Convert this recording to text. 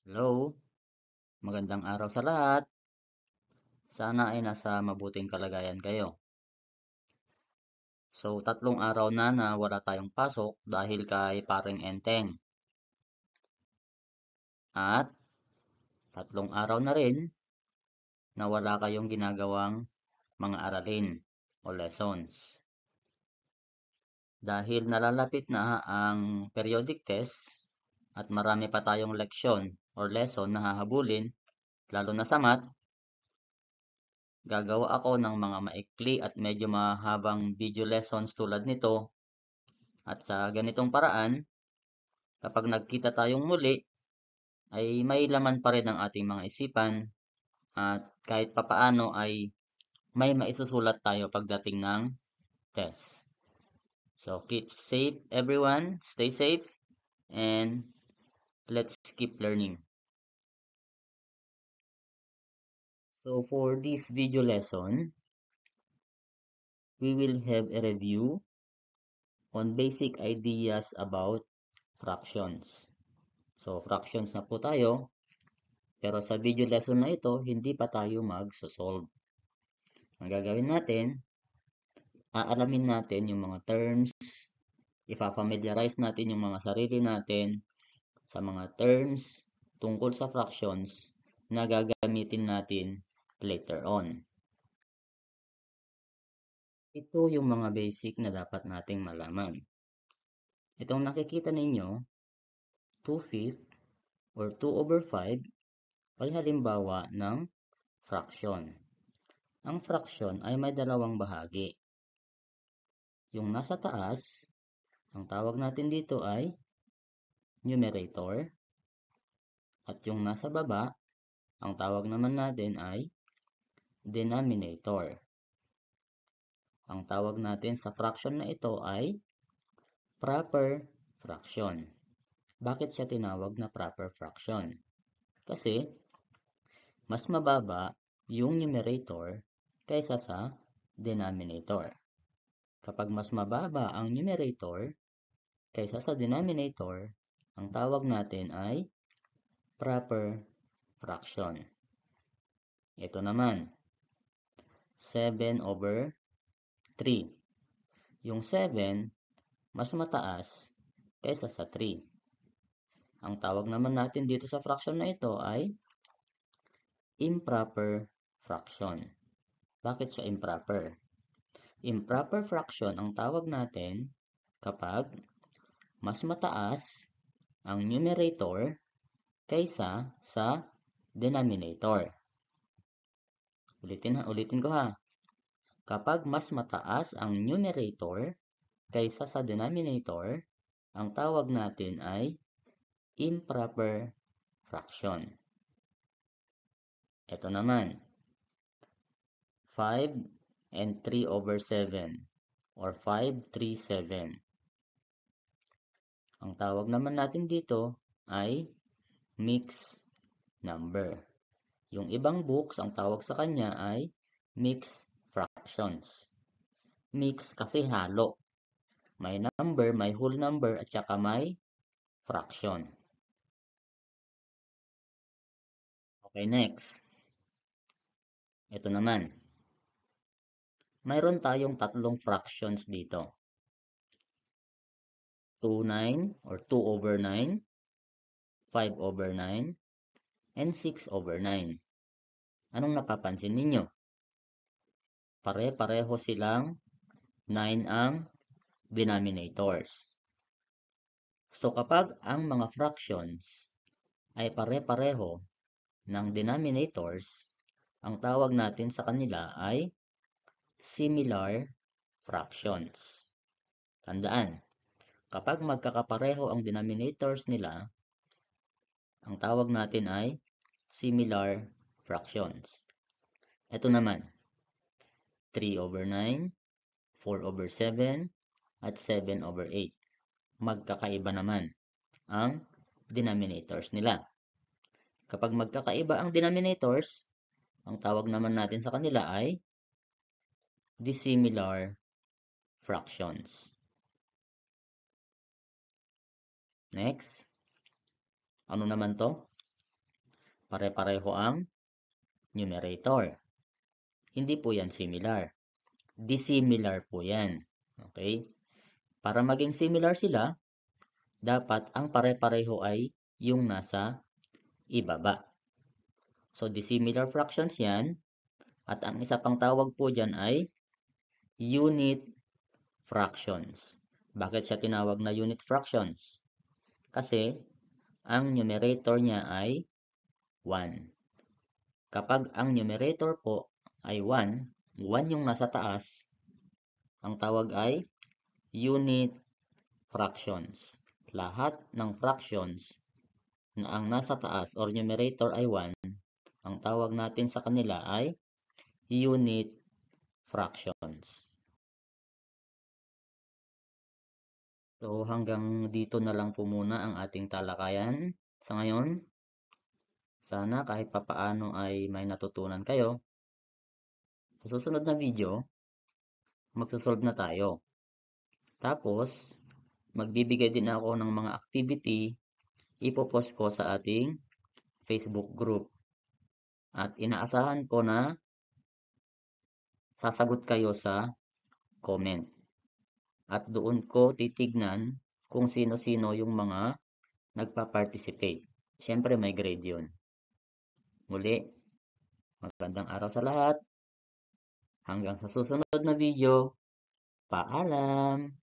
Hello, magandang araw sa lahat. Sana ay nasa mabuting kalagayan kayo. So, 3 araw na wala tayong pasok dahil kay paring Enteng. At 3 araw na rin na wala kayong ginagawang mga aralin o lessons. Dahil nalalapit na ang periodic test at marami pa tayong leksyon or lesson na hahabulin, lalo na sa math, gagawa ako ng mga maikli at medyo mahabang video lessons tulad nito. At sa ganitong paraan, kapag nagkita tayong muli, ay may laman pa rin ang ating mga isipan at kahit papaano ay may maisusulat tayo pagdating ng test. So keep safe everyone, stay safe, and let's keep learning. So for this video lesson, we will have a review on basic ideas about fractions. So fractions na po tayo, pero sa video lesson na ito, hindi pa tayo mag-solve. Ang gagawin natin, aalamin natin yung mga terms, ifa-familiarize natin yung mga sarili natin sa mga terms tungkol sa fractions na gagamitin natin later on. Ito yung mga basic na dapat nating malaman. Itong nakikita ninyo, 2/5 or 2/5 ay halimbawa ng fraction. Ang fraction ay may dalawang bahagi. Yung nasa taas, ang tawag natin dito ay numerator. At yung nasa baba, ang tawag naman natin ay denominator. Ang tawag natin sa fraction na ito ay proper fraction. Bakit siya tinawag na proper fraction? Kasi mas mababa yung numerator kaysa sa denominator. Kapag mas mababa ang numerator kaysa sa denominator, ang tawag natin ay proper fraction. Ito naman, 7/3. Yung 7, mas mataas kaysa sa 3. Ang tawag naman natin dito sa fraction na ito ay improper fraction. Bakit siya improper? Improper fraction ang tawag natin kapag mas mataas ang numerator kaysa sa denominator. Ulitin ko ha. Kapag mas mataas ang numerator kaysa sa denominator, ang tawag natin ay improper fraction. Ito naman, 5/3/7 or 5/3/7. Ang tawag naman natin dito ay mixed number. Yung ibang books, ang tawag sa kanya ay mixed fractions. Mix kasi halo. May number, may whole number, at saka may fraction. Okay, next. Ito naman. Mayroon tayong tatlong fractions dito. 2/9 or 2/9, 5/9, and 6/9. Anong napapansin ninyo? Pare-pareho silang 9 ang denominators. So kapag ang mga fractions ay pare-pareho ng denominators, ang tawag natin sa kanila ay similar fractions. Tandaan, kapag magkakapareho ang denominators nila, ang tawag natin ay similar fractions. Ito naman, 3/9, 4/7, at 7/8. Magkakaiba naman ang denominators nila. Kapag magkakaiba ang denominators, ang tawag naman natin sa kanila ay dissimilar fractions. Next, ano naman to? Pare-pareho ang numerator. Hindi po yan similar. Dissimilar po yan. Okay? Para maging similar sila, dapat ang pare-pareho ay yung nasa ibaba. So, dissimilar fractions yan. At ang isa pang tawag po dyan ay unit fractions. Bakit siya tinawag na unit fractions? Kasi ang numerator niya ay 1. Kapag ang numerator po ay 1, 1 yung nasa taas, ang tawag ay unit fractions. Lahat ng fractions na ang nasa taas or numerator ay 1, ang tawag natin sa kanila ay unit fractions. So hanggang dito na lang po muna ang ating talakayan sa ngayon. Sana kahit papaano ay may natutunan kayo. Sa susunod na video, magsosolve na tayo. Tapos, magbibigay din ako ng mga activity, ipopost ko sa ating Facebook group. At inaasahan ko na sasagot kayo sa comment. At doon ko titignan kung sino-sino yung mga nagpa-participate. Siyempre may grade yun. Muli, magandang araw sa lahat. Hanggang sa susunod na video, paalam!